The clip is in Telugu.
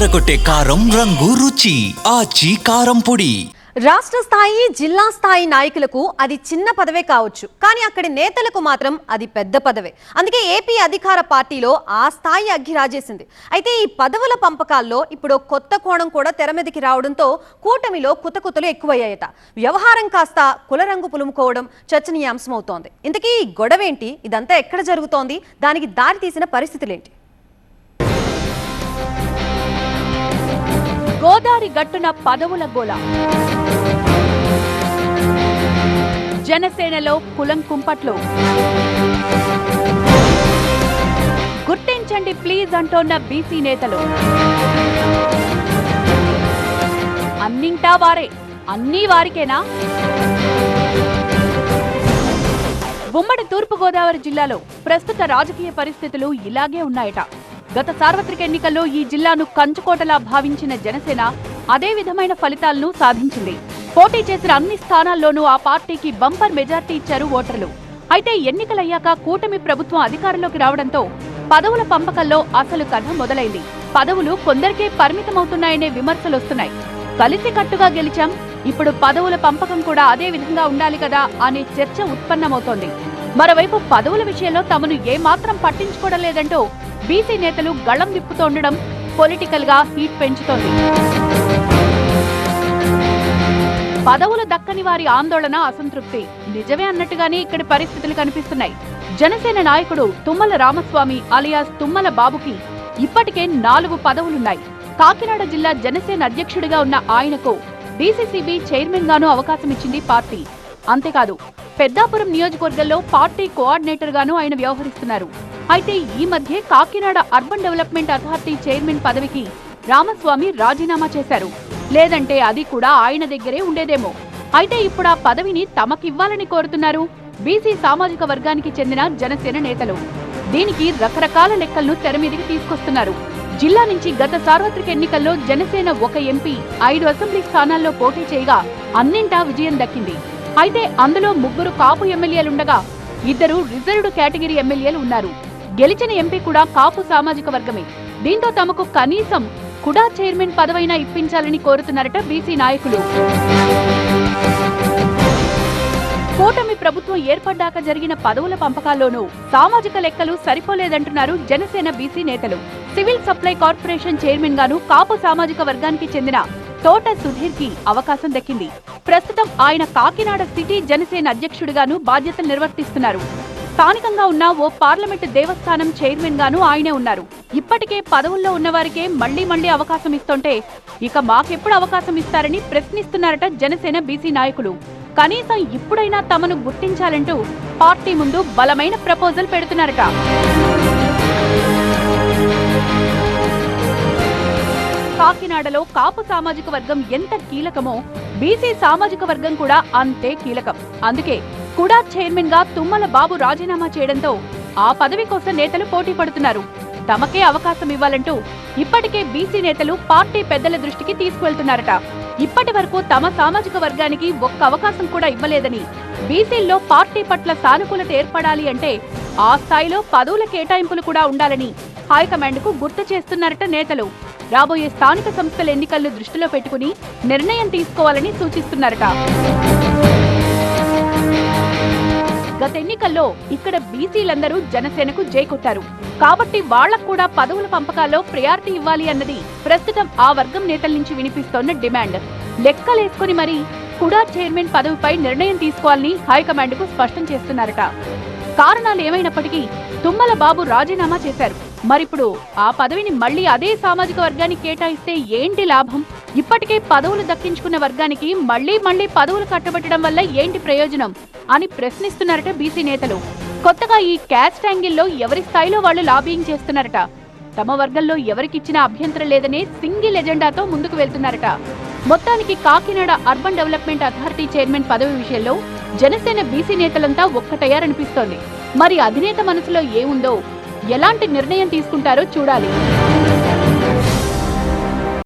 అదరకొట్టే కారం రంగు రుచి ఆచి కారం పొడి. రాష్ట్ర స్థాయి జిల్లా స్థాయి నాయకులకు అది చిన్న పదవే కావచ్చు, కానీ అక్కడి నేతలకు మాత్రం అది పెద్ద పదవే. అందుకే ఏపీ అధికార పార్టీలో ఆ స్థాయి అగ్గిరాజేసింది. అయితే ఈ పదవుల పంపకాల్లో ఇప్పుడు కొత్త కోణం కూడా తెర మీదకి రావడంతో కూటమిలో కుతకుతలు ఎక్కువయ్యాయట. వ్యవహారం కాస్త కులరంగు పులుముకోవడం చర్చనీయాంశమవుతోంది. ఇంతకీ ఈ గొడవేంటి, ఇదంతా ఎక్కడ జరుగుతోంది, దానికి దారి తీసిన పరిస్థితులేంటి? గోదావరి గట్టున పదవుల గోల. జనసేనలో కులం కుంపట్లు. గుర్తించండి ప్లీజ్ అంటోన్న బీసీ నేతలు. అన్నింటా వారే, అన్నీ వారికేనా? ఉమ్మడి తూర్పుగోదావరి జిల్లాలో ప్రస్తుత రాజకీయ పరిస్థితులు ఇలాగే ఉన్నాయట. గత సార్వత్రిక ఎన్నికల్లో ఈ జిల్లాను కంచుకోటలా భావించిన జనసేన అదే విధమైన ఫలితాలను సాధించింది. పోటీ చేసిన అన్ని స్థానాల్లోనూ ఆ పార్టీకి బంపర్ మెజార్టీ ఇచ్చారు ఓటర్లు. అయితే ఎన్నికలయ్యాక కూటమి ప్రభుత్వం అధికారంలోకి రావడంతో పదవుల పంపకల్లో అసలు కథ మొదలైంది. పదవులు కొందరికే పరిమితమవుతున్నాయనే విమర్శలొస్తున్నాయి. కలిసికట్టుగా గెలిచాం, ఇప్పుడు పదవుల పంపకం కూడా అదే విధంగా ఉండాలి కదా అనే చర్చ ఉత్పన్నమవుతోంది. మరోవైపు పదవుల విషయంలో తమను ఏమాత్రం పట్టించుకోవడం లేదంటూ బీసీ నేతలు గళం విప్పుతుండడం పొలిటికల్ గా హీట్ పెంచుతోంది. పదవులు దక్కని వారి ఆందోళన, అసంతృప్తి నిజమే అన్నట్టుగానే ఇక్కడి పరిస్థితులు కనిపిస్తున్నాయి. జనసేన నాయకుడు తుమ్మల రామస్వామి అలియాస్ తుమ్మల బాబుకి ఇప్పటికే 4 పదవులున్నాయి. కాకినాడ జిల్లా జనసేన అధ్యక్షుడిగా ఉన్న ఆయనకు డీసీసీబీ చైర్మన్ గాను అవకాశం ఇచ్చింది పార్టీ. అంతేకాదు పెద్దాపురం నియోజకవర్గంలో పార్టీ కోఆర్డినేటర్ గాను ఆయన వ్యవహరిస్తున్నారు. అయితే ఈ మధ్య Kakinada urban development authority chairman పదవికి రామస్వామి రాజీనామా చేశారు. లేదంటే అది కూడా ఆయన దగ్గరే ఉండేదేమో. అయితే ఇప్పుడు ఆ పదవిని తమకివ్వాలని కోరుతున్నారు బీసీ సామాజిక వర్గానికి చెందిన జనసేన నేతలు. దీనికి రకరకాల లెక్కలను తెరమీదికి తీసుకొస్తున్నారు. జిల్లా నుంచి గత సార్వత్రిక ఎన్నికల్లో జనసేన 1 ఎంపీ 5 అసెంబ్లీ స్థానాల్లో పోటీ చేయగా అన్నింటా విజయం దక్కింది. అయితే అందులో 3 కాపు ఎమ్మెల్యేలుండగా 2 రిజర్వ్డ్ కేటగిరీ ఎమ్మెల్యేలు ఉన్నారు. గెలిచిన ఎంపీ కూడా కాపు సామాజిక వర్గమే. దీంతో తమకు కనీసం కుడా చైర్మన్ పదవైనా ఇప్పించాలని కోరుతున్నారట బీసీ నాయకులు. కూటమి ప్రభుత్వం ఏర్పడ్డాక జరిగిన పదవుల పంపకాల్లోనూ సామాజిక లెక్కలు సరిపోలేదంటున్నారు జనసేన బీసీ నేతలు. సివిల్ సప్లై కార్పొరేషన్ చైర్మన్ గాను కాపు సామాజిక వర్గానికి చెందిన తోట సుధీర్ కి అవకాశం దక్కింది. ప్రస్తుతం ఆయన కాకినాడ సిటీ జనసేన అధ్యక్షుడిగాను బాధ్యతలు నిర్వర్తిస్తున్నారు. స్థానికంగా ఉన్న ఓ పార్లమెంటు దేవస్థానం చైర్మన్ గాను ఆయనే ఉన్నారు. ఇప్పటికే పదవుల్లో ఉన్నవారికే మళ్లీ అవకాశం ఇస్తుంటే ఇక మాకెప్పుడు అవకాశం ఇస్తారని ప్రశ్నిస్తున్నారట జనసేన బీసీ నాయకులు. కనీసం ఇప్పుడైనా తమను గుర్తించాలంటూ పార్టీ ముందు బలమైన ప్రపోజల్ పెడుతున్నారట. కాకినాడలో కాపు సామాజిక వర్గం ఎంత కీలకమో బీసీ సామాజిక వర్గం కూడా అంతే కీలకం. అందుకే కుడా చైర్మన్ గా తుమ్మల బాబు రాజీనామా చేయడంతో ఆ పదవి కోసం నేతలు పోటీ పడుతున్నారు. తమకే అవకాశం ఇవ్వాలంటూ ఇప్పటికే బీసీ నేతలు పార్టీ పెద్దల దృష్టికి తీసుకువెళ్తున్నారట. ఇప్పటి వరకు తమ సామాజిక వర్గానికి ఒక్క అవకాశం కూడా ఇవ్వలేదని, బీసీల్లో పార్టీ పట్ల సానుకూలత ఏర్పడాలి అంటే ఆ స్థాయిలో పదవుల కేటాయింపులు కూడా ఉండాలని హైకమాండ్ కు గుర్తు చేస్తున్నారట నేతలు. రాబోయే స్థానిక సంస్థల ఎన్నికలను దృష్టిలో పెట్టుకుని నిర్ణయం తీసుకోవాలని సూచిస్తున్నారట. గత ఎన్నికల్లో ఇక్కడ బీసీలందరూ జనసేనకు జై కొట్టారు కాబట్టి వాళ్లకు కూడా పదవుల పంపకాల్లో ప్రయారిటీ ఇవ్వాలి అన్నది ప్రస్తుతం ఆ వర్గం నేతల నుంచి వినిపిస్తోన్న డిమాండ్. లెక్కలేసుకుని మరీ కుడా చైర్మన్ పదవిపై నిర్ణయం తీసుకోవాలని హైకమాండ్ కు స్పష్టం చేస్తున్నారట. కారణాలు ఏమైనప్పటికీ తుమ్మల బాబు రాజీనామా చేశారు. మరిప్పుడు ఆ పదవిని మళ్లీ అదే సామాజిక వర్గానికి కేటాయిస్తే ఏంటి లాభం? ఇప్పటికే పదవులు దక్కించుకున్న వర్గానికి మళ్లీ పదవులు కట్టబెట్టడం వల్ల ఏంటి ప్రయోజనం అని ప్రశ్నిస్తున్నారట బీసీ నేతలు. కొత్తగా ఈ క్యాస్ట్ యాంగిల్లో ఎవరి స్థాయిలో వాళ్లు లాబియింగ్ చేస్తున్నారట. తమ వర్గంలో ఎవరికిచ్చినా అభ్యంతరం లేదనే సింగిల్ ఎజెండాతో ముందుకు వెళ్తున్నారట. మొత్తానికి Kakinada urban development authority chairman పదవి విషయంలో జనసేన బీసీ నేతలంతా ఒక్కటయ్యారనిపిస్తోంది. మరి అధినేత మనసులో ఏముందో, ఎలాంటి నిర్ణయం తీసుకుంటారో చూడాలి.